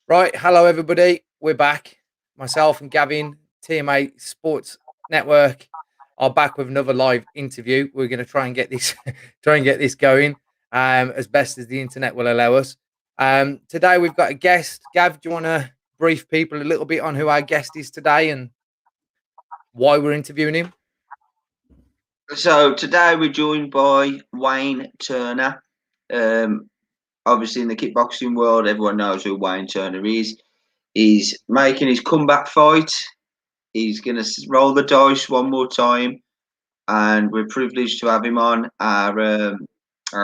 Right, hello everybody. We're back. Myself and Gavin, TMA Sports Network, are back with another live interview. We're going to try and get this, try and get this going as best as the internet will allow us. Today we've got a guest. Gav, do you want to brief people a little bit on who our guest is today and why we're interviewing him? So today we're joined by Waine Turner. Obviously, in the kickboxing world, everyone knows who Waine Turner is. He's making his comeback fight. He's going to roll the dice one more time, and we're privileged to have him on our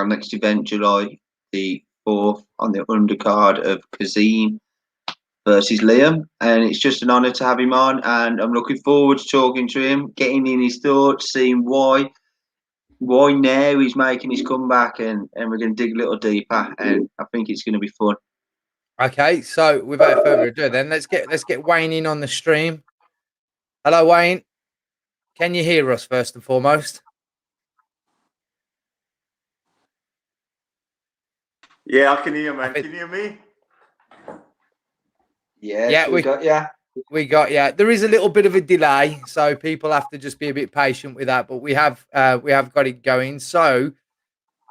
next event, July the 4th, on the undercard of Kazim versus Liam. And it's just an honour to have him on, and I'm looking forward to talking to him, getting in his thoughts, seeing why now he's making his comeback, and we're going to dig a little deeper, and I think it's going to be fun. Okay, so without further ado, then let's get Wayne in on the stream. Hello, Wayne. Can you hear us first and foremost? Yeah, I can hear you, man. Can you hear me? Yeah, we got you. We got There is a little bit of a delay, so people have to just be a bit patient with that. But we have got it going. So,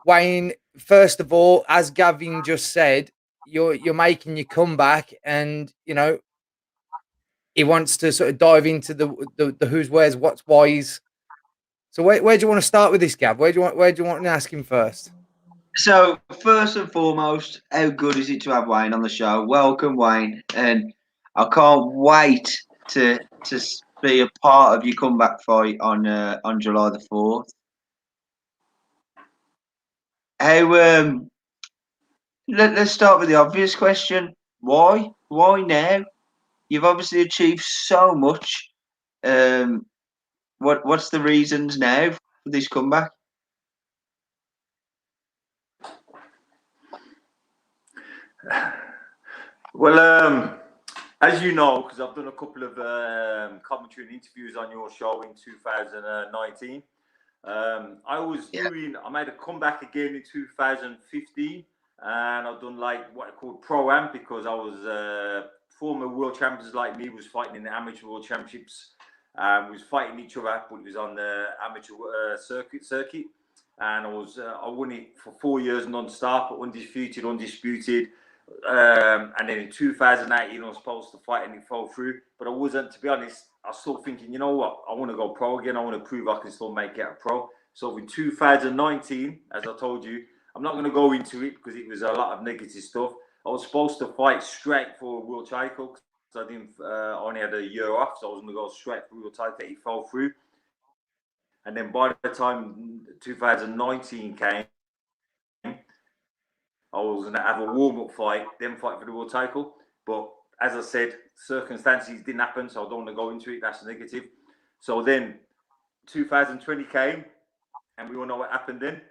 Wayne, first of all, as Gavin just said, you're making your comeback, and he wants to sort of dive into the who's, where's, what's, why's. So where do you want to start with this, Gav? Where do you want to ask him first? So first and foremost, how good is it to have Waine on the show? Welcome, Waine, and I can't wait to be a part of your comeback fight on July the 4th. How let's start with the obvious question. Why now? You've obviously achieved so much. What's the reasons now for this comeback? Well, as you know, because I've done a couple of commentary and interviews on your show in 2019. I made a comeback again in 2015, and I've done like what I call pro-am, because I was former world champions like me was fighting in the amateur world championships. We was fighting each other, but it was on the amateur circuit, and I won it for 4 years non-stop, undisputed. And then in 2018, I was supposed to fight, and it fell through. But I wasn't, to be honest. I was still thinking, you know what? I want to go pro again. I want to prove I can still make it a pro. So in 2019, as I told you, I'm not going to go into it because it was a lot of negative stuff. I was supposed to fight straight for a world title because I only had a year off, so I was going to go straight for a world title. It fell through. And then by the time 2019 came, I was going to have a warm-up fight, then fight for the world title. But as I said, circumstances didn't happen, so I don't want to go into it. That's negative. So then 2020 came, and we all know what happened then.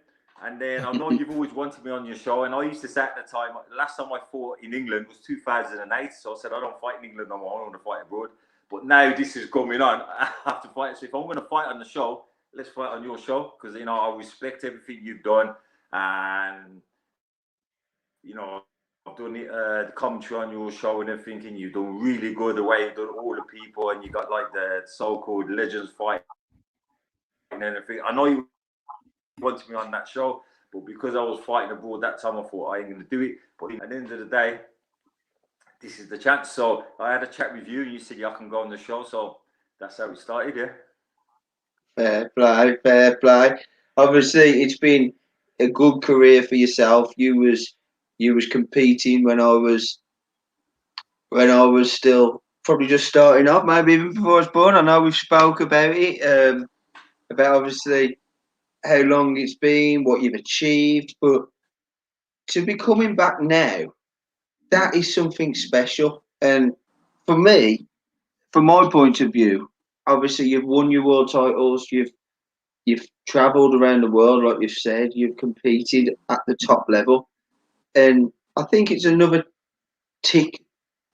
And then I know you've always wanted me on your show, and I used to say at the time, the last time I fought in England was 2008. So I said, I don't fight in England no more, I want to fight abroad. But now this is coming on, I have to fight. So if I'm going to fight on the show, let's fight on your show, because, I respect everything you've done. And I've done the commentary on your show and everything, and you've done really good the way you've done all the people, and you got like the so-called legends fight and everything. I know you wanted me on that show, but because I was fighting abroad that time, I thought I ain't going to do it. But at the end of the day, this is the chance. So I had a chat with you, and you said, yeah, I can go on the show. So that's how it started, yeah. Fair play. Obviously, it's been a good career for yourself. You was competing when I was still probably just starting up, maybe even before I was born. I know we've spoke about it, about obviously how long it's been, what you've achieved, but to be coming back now, that is something special. And for me, from my point of view, obviously you've won your world titles, you've travelled around the world, like you've said, you've competed at the top level, and I think it's another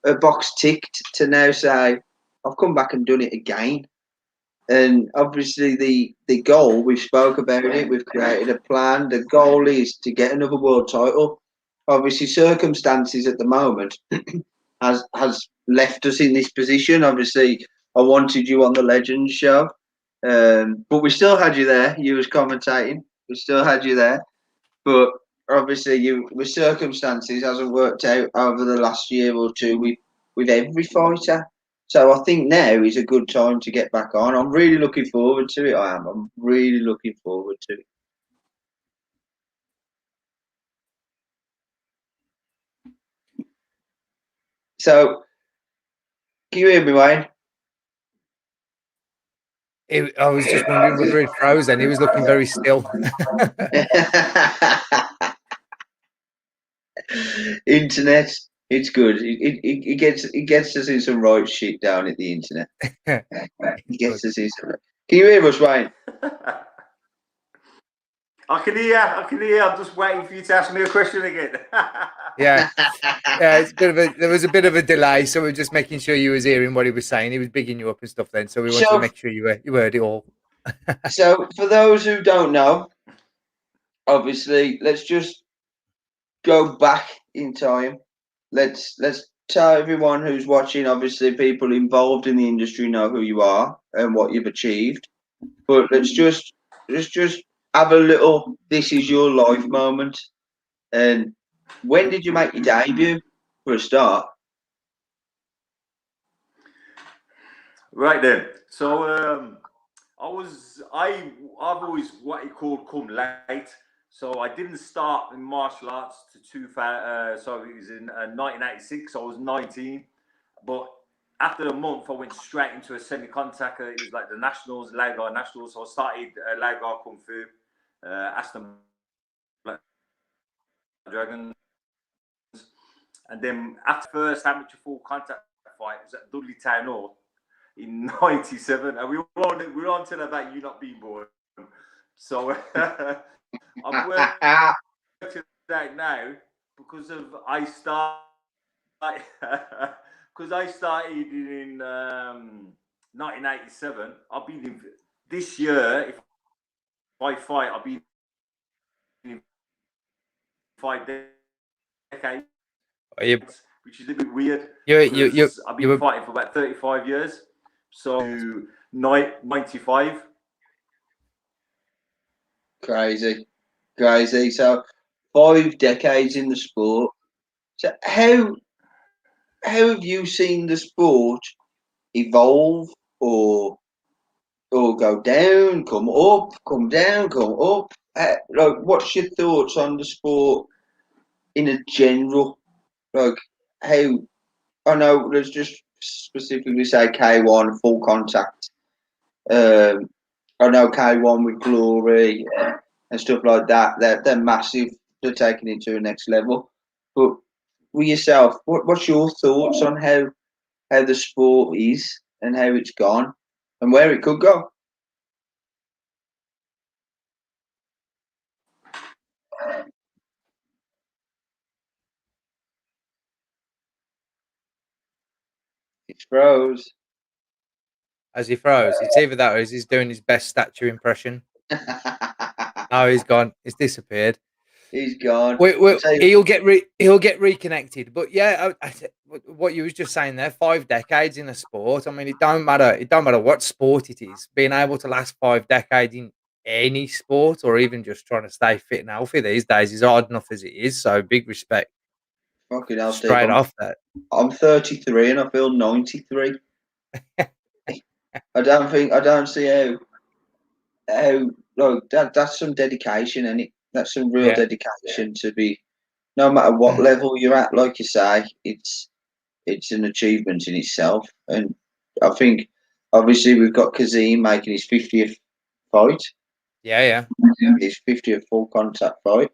a box ticked to now say I've come back and done it again. And obviously the goal, we've spoke about it, we've created a plan. The goal is to get another world title. obviously circumstances at the moment has left us in this position. Obviously, I wanted you on the Legends show, but we still had you there. You was commentating. We still had you there, but obviously, you with circumstances hasn't worked out over the last year or two with every fighter. So I think now is a good time to get back on. I'm really looking forward to it. I am. I'm really looking forward to it. So, can you hear me, Wayne? I was just wondering whether he'd frozen. He was looking very still. Internet, it's good. It gets us in some right shit down at the internet. It gets us in some. Can you hear us, Wayne? I can hear. I'm just waiting for you to ask me a question again. Yeah, it's a bit of a. There was a bit of a delay, so we are just making sure you was hearing what he was saying. He was bigging you up and stuff then, so we wanted to make sure you heard it all. So, for those who don't know, obviously, let's just go back in time. Let's tell everyone who's watching. Obviously, people involved in the industry know who you are and what you've achieved. But let's just have a little "this is your life" moment. And when did you make your debut? For a start. Right then. So I've always what you call come late. So I didn't start in martial arts to 2000. So it was in 1986. I was 19, but after a month, I went straight into a semi-contact. It was like the Nationals, Laogai Nationals. So I started Laogai Kung Fu, Aston Black Dragons, and then after first amateur full contact fight was at Dudley Town Hall in '97, and we were on till about you not being born. So I've worked it out now because of I started in 1987. I've been in this year. If I fight, I've been in 5 decades, which is a bit weird. I've been fighting for about 35 years. So 95. Crazy. So 5 decades in the sport. So how have you seen the sport evolve or go down, come up, come down, come up? Like, what's your thoughts on the sport in a general? Like, how? I know. Let's just specifically say K1 full contact. I know K1 with Glory and stuff like that. They're massive. They're taking it to a next level. But with yourself, what's your thoughts on how the sport is and how it's gone and where it could go? It froze. As he froze, it's either that or he's doing his best statue impression. Oh, he's gone. He's disappeared. He's gone. He'll get reconnected. But yeah, what you was just saying there, 5 decades in a sport. I mean, it don't matter. It don't matter what sport it is. Being able to last 5 decades in any sport, or even just trying to stay fit and healthy these days, is hard enough as it is. So big respect. Fucking hell, Steve. Straight off that. I'm 33 and I feel 93. I don't see how like that's some dedication, and that's some real dedication to be, no matter what level you're at. Like you say, it's an achievement in itself. And I think obviously we've got Kazim making his 50th fight. Yeah. His 50th full contact fight,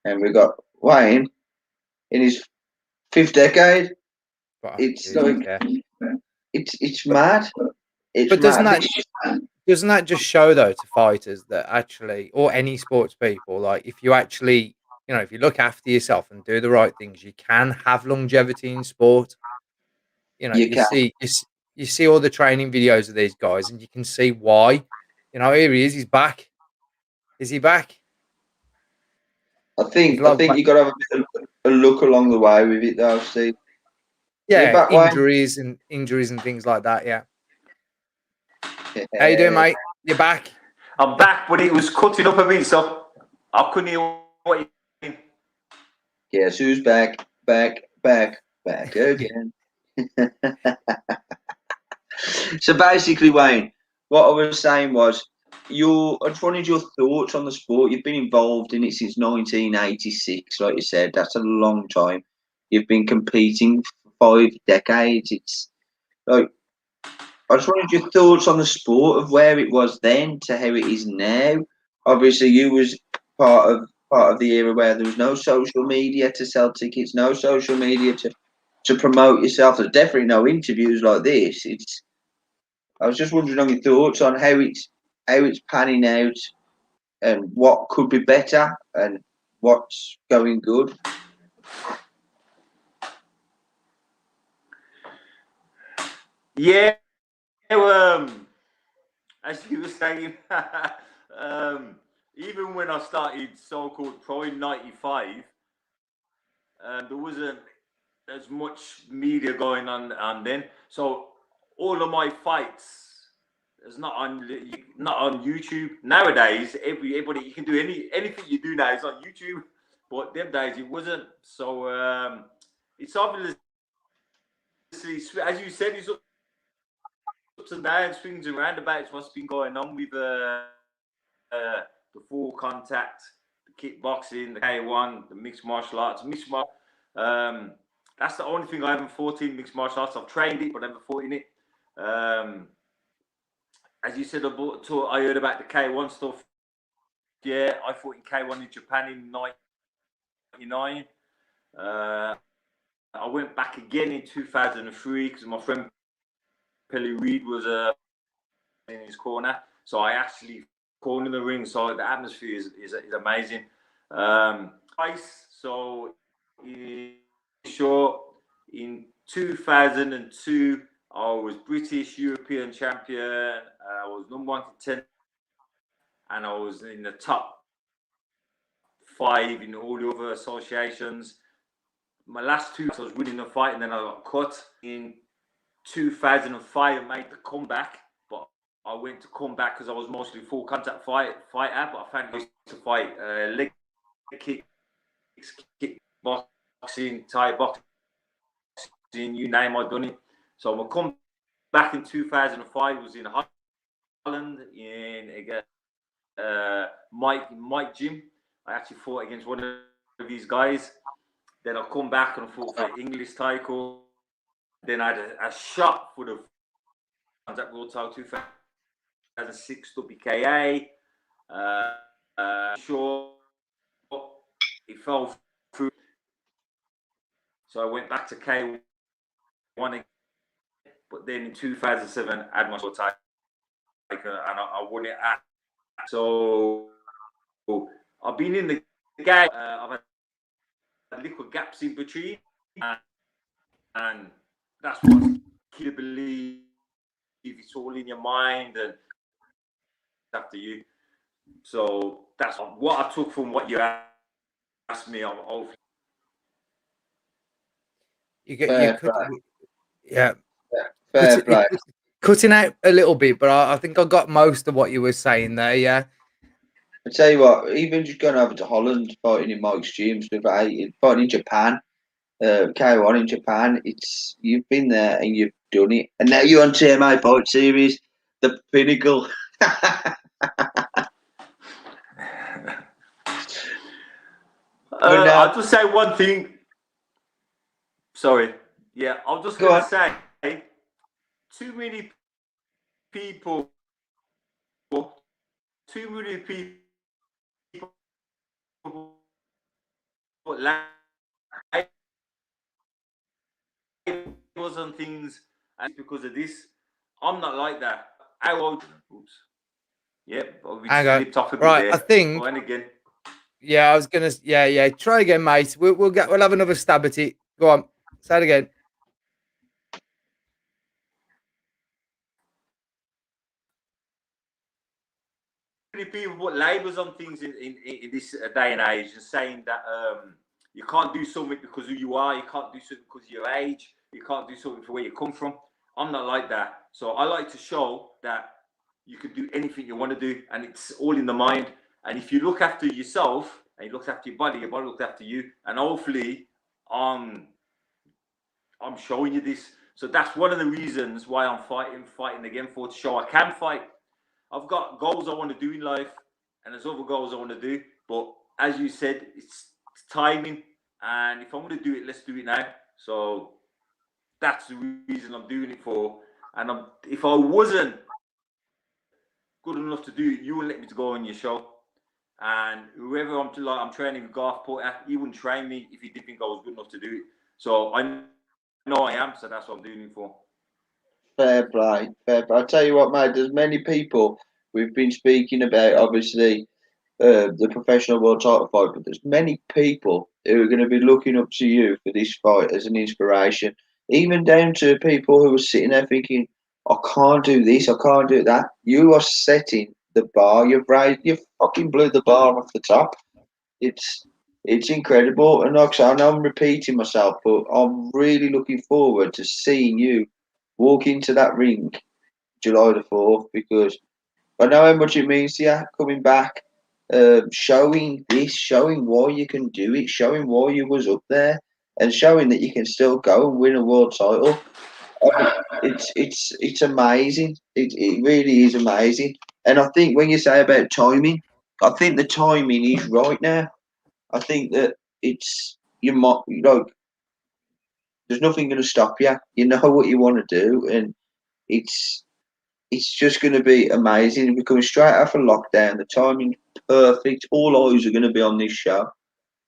and we've got Waine in his 5th decade. It's mad. But doesn't that just show though to fighters that actually, or any sports people, like if you actually, if you look after yourself and do the right things, you can have longevity in sport. You see all the training videos of these guys, and you can see why. Here he is. He's back. Is he back? I think you got to have luck along the way with it, though, Steve. You Yeah, back, Wayne? injuries and things like that. Yeah. How you doing, mate? You're back. I'm back, but it was cutting up a bit, so I couldn't hear what you mean. Guess who's back? Back again. So basically, Wayne, what I was saying was, I just wanted your thoughts on the sport. You've been involved in it since 1986, like you said. That's a long time. You've been competing for 5 decades. It's like, I just wanted your thoughts on the sport of where it was then to how it is now. Obviously, you was part of the era where there was no social media to sell tickets, no social media to promote yourself. There's definitely no interviews like this. I was just wondering on your thoughts on how it's panning out and what could be better and what's going good. Yeah, as you were saying, even when I started so-called pro in '95, there wasn't as much media going on then. So all of my fights is not on YouTube nowadays. Everybody, you can do anything you do now is on YouTube, but them days it wasn't. So it's obviously, as you said, it's ups and downs, swings and roundabouts. What's been going on with the full contact, the kickboxing, the K1, the mixed martial arts, that's the only thing I haven't fought in, mixed martial arts. I've trained it, but I haven't fought in it. As you said, I heard about the K1 stuff. Yeah, I fought in K1 in Japan in '99. I went back again in 2003 because my friend Pelly Reed was in his corner. So I actually called in the ring. So the atmosphere is amazing. So in short, in 2002, I was British European champion. I was #1 contender, and I was in the top 5 in all the other associations. My last 2, I was winning the fight, and then I got cut. In 2005, I made the comeback, but I went to come back because I was mostly full contact fighter, but I found it to fight leg kicks, kickboxing, Thai boxing, you name I've done it. So my come back in 2005 was in Holland in Mike Jim. I actually fought against one of these guys. Then I come back and fought for English title. Then I had a shot for the contact world title 2006 WKA. Sure, it fell through. So I went back to K1 again. But then in 2007, I had my title and I won it. So I've been in the game. I've had little gaps in between, and that's what key to believe. It's all in your mind and after you. So that's what I took from what you asked me. Yeah. Fair play. Cutting out a little bit, but I think I got most of what you were saying there. Yeah. I tell you what, even just going over to Holland, fighting in Mike's gym, fighting in Japan, K1 in Japan, you've been there and you've done it, and now you're on TMA Fight Series, the pinnacle. I'll just say one thing. Sorry. Yeah, I'm just going to say too many people put labels on things, and because of this, I'm not like that. Oops. Yep, we slipped off a bit there. I think. Going again. Yeah, I was gonna. Yeah. Try again, mate. We'll have another stab at it. Go on. Say it again. People put labels on things in this day and age, and saying that You can't do something because of who you are. You can't do something because of your age. You can't do something for where you come from. I'm not like that. So I like to show that you can do anything you want to do, and it's all in the mind. And if you look after yourself and you look after your body looks after you. And hopefully, I'm showing you this. So that's one of the reasons why I'm fighting again, for to show I can fight. I've got goals I want to do in life, and there's other goals I want to do. But as you said, it's timing. And if I'm going to do it, let's do it now. So that's the reason I'm doing it for. And if I wasn't good enough to do it, you wouldn't let me to go on your show. And whoever I'm training with Garth Porter, he wouldn't train me if he didn't think I was good enough to do it. So I know I am, so that's what I'm doing it for. Fair play, fair play. I tell you what, mate. There's many people we've been speaking about, obviously, the professional world title fight, but there's many people who are going to be looking up to you for this fight as an inspiration. Even down to people who are sitting there thinking, "I can't do this, I can't do that." You are setting the bar. You fucking blew the bar off the top. It's incredible, and like I said, I know I'm repeating myself, but I'm really looking forward to seeing you walk into that ring July the 4th, because I know how much it means to you coming back, showing why you can do it, showing why you was up there, and showing that you can still go and win a world title. It's amazing. It really is amazing. And I think when you say about timing, I think the timing is right now. I think that it's you might there's nothing going to stop you. You know what you want to do, and it's it's just going to be amazing. We're coming straight out of lockdown. The timing's perfect. All eyes are going to be on this show.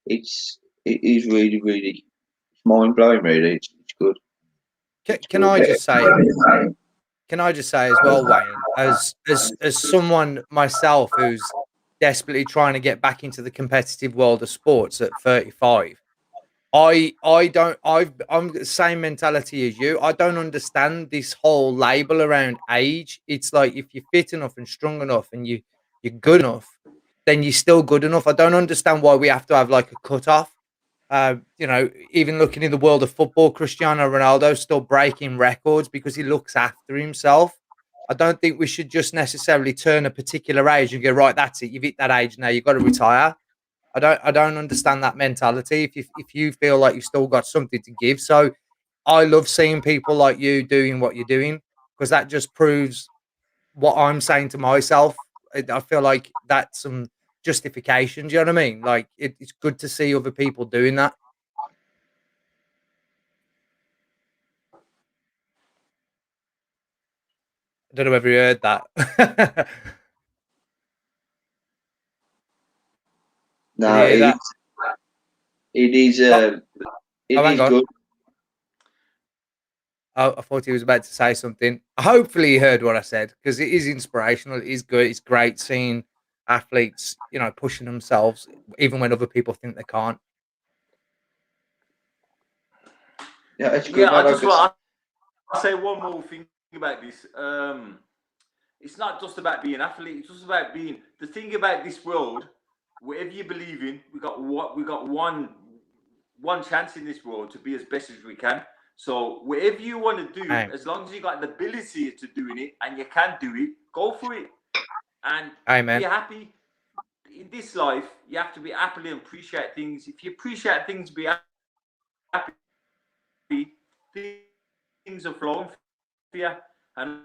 It is really mind blowing. Really, it's good. Can I just say? Can I just say as well, Wayne, as someone myself who's desperately trying to get back into the competitive world of sports at 35, I'm the same mentality as you. I don't understand this whole label around age. It's like if you're fit enough and strong enough and you're good enough, then you're still good enough. I don't understand why we have to have like a cutoff. Even looking in the world of football, Cristiano Ronaldo's still breaking records because he looks after himself. I don't think we should just necessarily turn a particular age and go, right, that's it. You've hit that age now. You've got to retire. I don't understand that mentality. If you feel like you've still got something to give, so I love seeing people like you doing what you're doing, because that just proves what I'm saying to myself. I feel like that's some justification. Do you know what I mean? Like it's good to see other people doing that. I don't know whether you heard that. Did you No, hear that? it is Oh, it oh, hang is on. good. Oh, I thought he was about to say something. Hopefully, he heard what I said, because it is inspirational. It is good. It's great seeing athletes, pushing themselves even when other people think they can't. Yeah, it's good, Yeah, man. I Like just want to say one more thing about this. It's not just about being an athlete. It's just about being the thing about this world. Whatever you believe in, we got one chance in this world to be as best as we can. So whatever you want to do, Hey, as long as you got the ability to doing it and you can do it, go for it and hey, be man. happy. In this life, you have to be happy and appreciate things. If you appreciate things, be happy. Things are flowing for you, and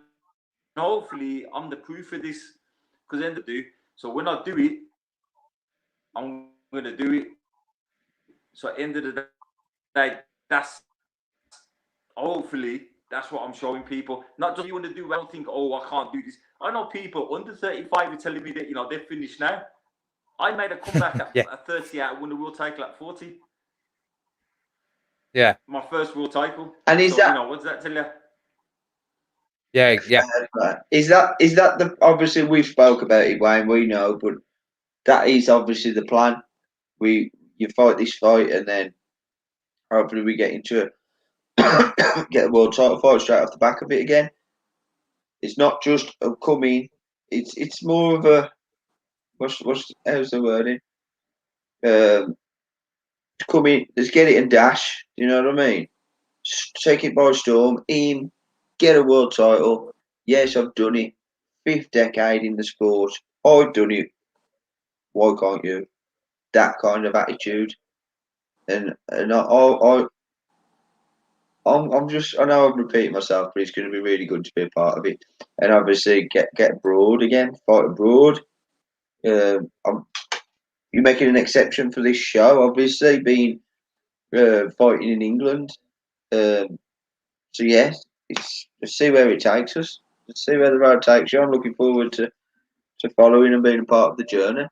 hopefully, I'm the proof of this. Because then do. So when I do it, I'm going to do it. So at the end of the day, hopefully that's what I'm showing people. Not just you want to do. I don't think, oh, I can't do this. I know people under 35 are telling me that they're finished now. I made a comeback Yeah, at 30 out, won the world title at 40. yeah, My first world title. And is So that what does that tell you? yeah. is that the obviously we've spoke about it, Wayne. We know, but that is obviously the plan. You fight this fight, and then hopefully we get into get a world title fight straight off the back of it again. It's not just a coming. It's more of a how's the wording? Um, come in, let's get it and dash. Do you know what I mean? Take it by storm, in, get a world title. Yes, I've done it. 5th decade in the sport. I've done it. Why can't you? That kind of attitude. And I'm just, I know I'm repeating myself, but it's going to be really good to be a part of it. And obviously get abroad again, fight abroad. You're making an exception for this show, obviously, being fighting in England. So yes, let's see where it takes us. Let's see where the road takes you. I'm looking forward to following and being a part of the journey.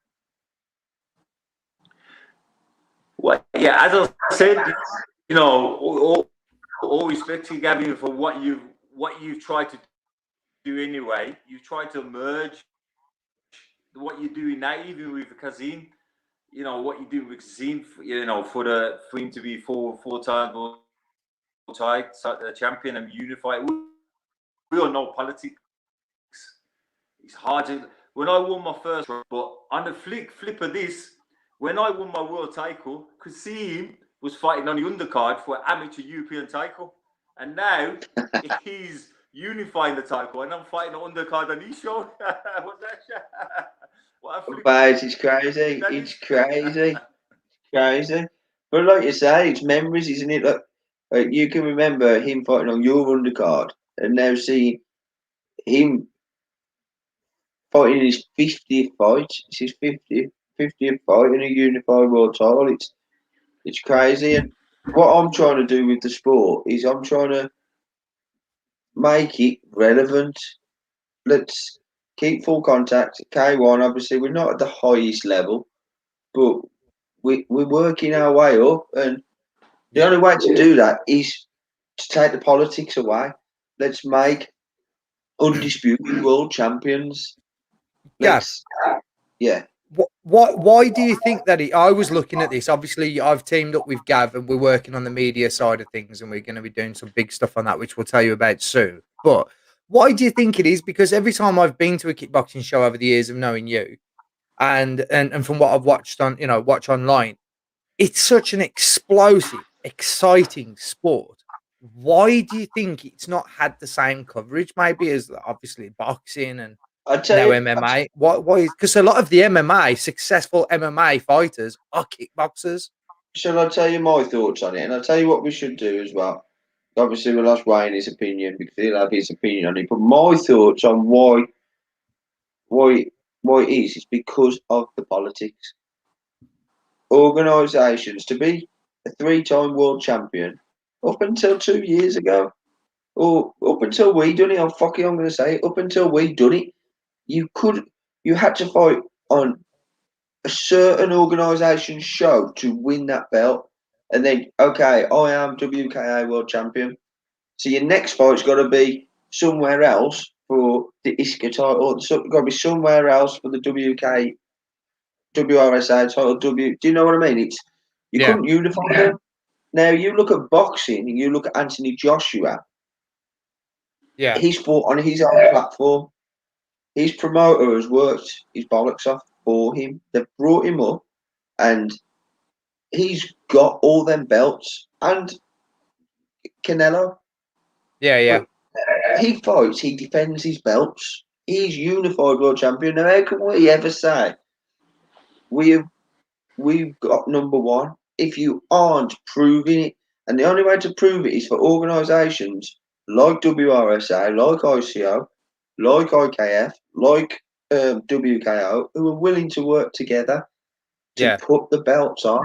Well, yeah, as I said, you know, all respect to you, Gavin, for what you've tried to do anyway. You tried to merge what you're doing now, even with Kazim. You know what you do with Kazim. You know, for him to be four times world champion and unified. We all know politics. It's hard to. When I won my first, but on the flip of this, when I won my world title, Kazim was fighting on the undercard for an amateur European title, and now he's unifying the title, and I'm fighting the undercard on his show. What's that? But it's crazy. It's crazy. Crazy. But like you say, it's memories, isn't it? Like you can remember him fighting on your undercard, and now see him fighting in his 50th fight. It's his 50th fight in a unified world title. It's crazy. And what I'm trying to do with the sport is I'm trying to make it relevant. Let's keep full contact. K1, obviously, we're not at the highest level, but we're working our way up. And the only way to do that is to take the politics away. Let's make undisputed world champions. Let's, yeah. Why do you think that I was looking at this? Obviously, I've teamed up with Gav and we're working on the media side of things, and we're going to be doing some big stuff on that, which we'll tell you about soon. But why do you think it is? Because every time I've been to a kickboxing show over the years of knowing you, and from what I've watched on, watch online, it's such an explosive, exciting sport. Why do you think it's not had the same coverage, maybe, as obviously boxing and now MMA? Why? Because a lot of the MMA, successful MMA fighters are kickboxers. Shall I tell you my thoughts on it? And I'll tell you what we should do as well. Obviously, we'll ask Waine his opinion because he'll have his opinion on it. But my thoughts on why it is because of the politics. Organisations to be a 3-time world champion up until 2 years ago, or up until we done it. I'm going to say it, up until we done it. You had to fight on a certain organisation's show to win that belt, and then okay, I am WKA world champion. So your next fight's got to be somewhere else for the ISKA title. It's got to be somewhere else for the WRSA title. Do you know what I mean? You couldn't unify them. Now you look at boxing and you look at Anthony Joshua. Yeah, He's fought on his own platform. His promoter has worked his bollocks off for him. They've brought him up, and he's got all them belts. And Canelo. yeah. But he fights. He defends his belts. He's unified world champion. Now, how can we ever say we've got number one if you aren't proving it? And the only way to prove it is for organisations like WRSA, like ICO, like IKF, like WKO, who are willing to work together to put the belts on.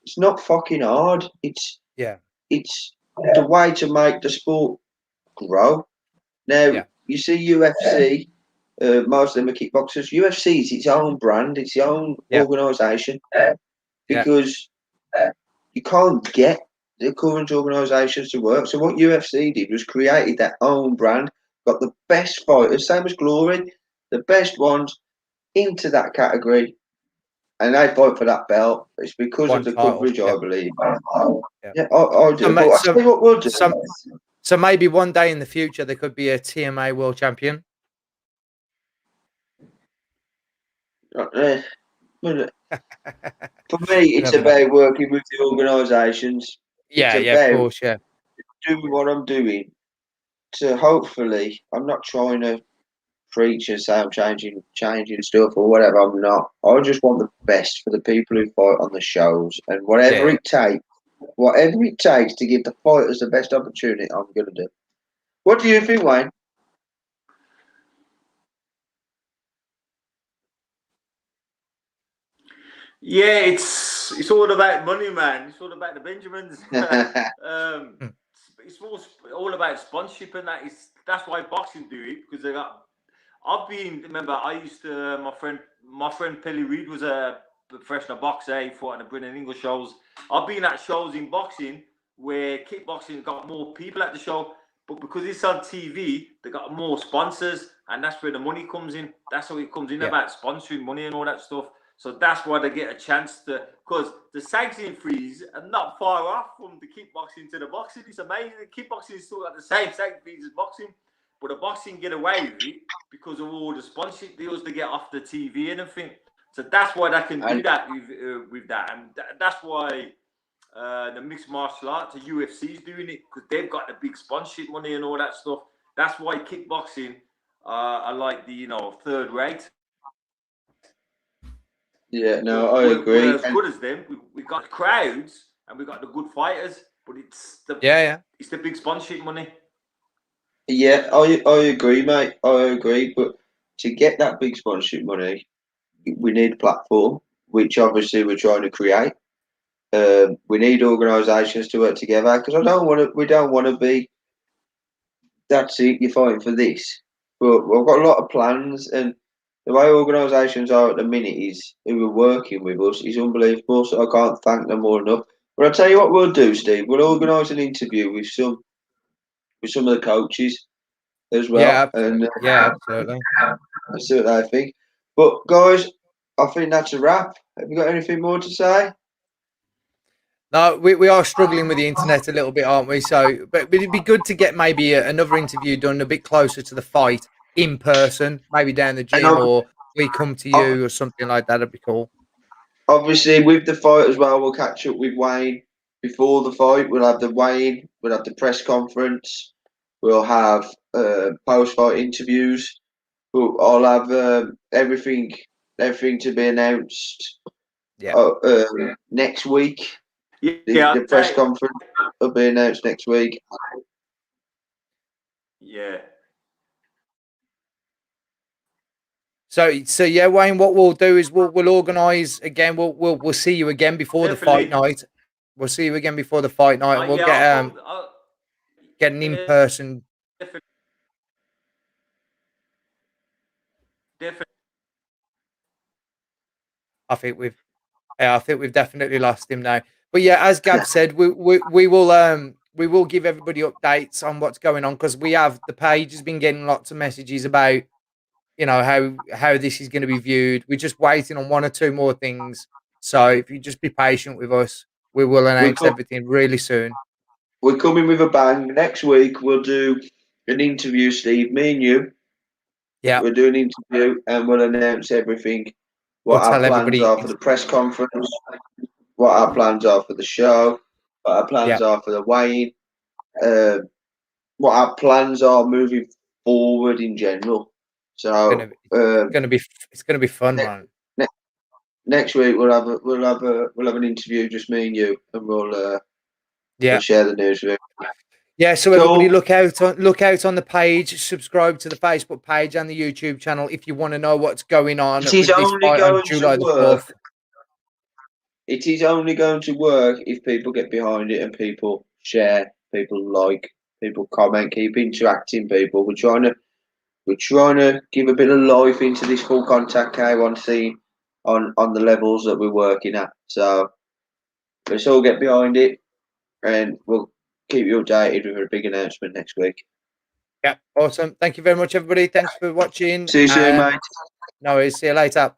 It's not fucking hard. It's the way to make the sport grow. Now you see UFC. Most of them are kickboxers. UFC is its own brand. It's its own organisation because you can't get the current organisations to work. So what UFC did was created their own brand, got the best fighters, same as Glory, the best ones into that category, and they fight for that belt. It's because of the coverage, I believe. I do. But I'll tell you what we'll do. So maybe one day in the future there could be a TMA world champion. But for me, You it's never know. about working with the organisations. It's Yeah, yeah, of about course, yeah. doing what I'm doing to hopefully. I'm not trying to preach and say I'm changing stuff or whatever. I'm not. I just want the best for the people who fight on the shows, and whatever Yeah. it takes to give the fighters the best opportunity, I'm going to do. What do you think, Wayne? Yeah, it's all about money, man. It's all about the Benjamins. Mm. It's all about sponsorship, and that's why boxing do it, because they got. Remember, I used to my friend Pelly Reid was a professional boxer. He fought in the Britain English shows. I've been at shows in boxing where kickboxing got more people at the show, but because it's on TV, they got more sponsors, and that's where the money comes in. That's how it comes in, Yeah. about sponsoring money and all that stuff. So that's why they get a chance to, because the sanctioning fees are not far off from the kickboxing to the boxing. It's amazing. The kickboxing is still got the same sanctioning fees as boxing, but the boxing get away with it because of all the sponsorship deals they get off the TV and everything. So that's why they can do that with that, and that's why the mixed martial arts, the UFC is doing it, because they've got the big sponsorship money and all that stuff. That's why kickboxing are like the third rate. Yeah, no, I We're agree. as good as them. We got the crowds and we got the good fighters, but it's the big sponsorship money. Yeah, I agree, mate. I agree. But to get that big sponsorship money, we need a platform, which obviously we're trying to create. We need organisations to work together because I don't want to. We don't want to be. That's it. You're fighting for this, but we've got a lot of plans, and the way organisations are at the minute is who are working with us is unbelievable. So I can't thank them more enough. But I'll tell you what we'll do, Steve. We'll organise an interview with some of the coaches as Yeah, well, and absolutely. Yeah, absolutely. see what they think. But guys, I think that's a wrap. Have you got anything more to say? No, we are struggling with the internet a little bit, aren't we? So, but it'd be good to get maybe another interview done a bit closer to the fight in person, maybe down the And gym, or we come to you or something like that. That'd be cool. obviously, with the fight as well, we'll catch up with Waine before the fight. We'll have the press conference. We'll have post-fight interviews. I'll have everything to be announced Yeah. next week. Yeah, The press conference will be announced next week. yeah. So yeah, Wayne. What we'll do is we'll organise again. We'll see you again before the fight Definitely. night. We'll see you again before the fight night, and we'll Yeah, get an in person. definitely. I think we've definitely lost him now. But yeah, as Gab said, we will give everybody updates on what's going on, because the page has been getting lots of messages about how this is going to be viewed. We're just waiting on one or two more things. So if you just be patient with us, we will announce everything really soon. We're coming with a bang. Next week we'll do an interview, Steve. Me and you. Yeah, We'll do an interview and we'll announce everything. we'll What our tell plans everybody. are for the press conference. What our plans are for the show. What our plans Yeah, are for the Waine. What our plans are moving forward in general. So it's gonna be fun, ne- man. ne- next week we'll have an interview, just me and you, and we'll Yeah. share the news with you. Yeah, so everybody Cool. look out on the page, subscribe to the Facebook page and the YouTube channel if you want to know what's going on It is with this only fight on going to July the work. 4th. It is only going to work if people get behind it and people share, people like, people comment, keep interacting. People, we're trying to give a bit of life into this full contact K1 scene on the levels that we're working at. So let's all get behind it, and we'll keep you updated with a big announcement next week. Yeah, awesome. Thank you very much, everybody. Thanks for watching. See you soon, mate. No worries. See you later.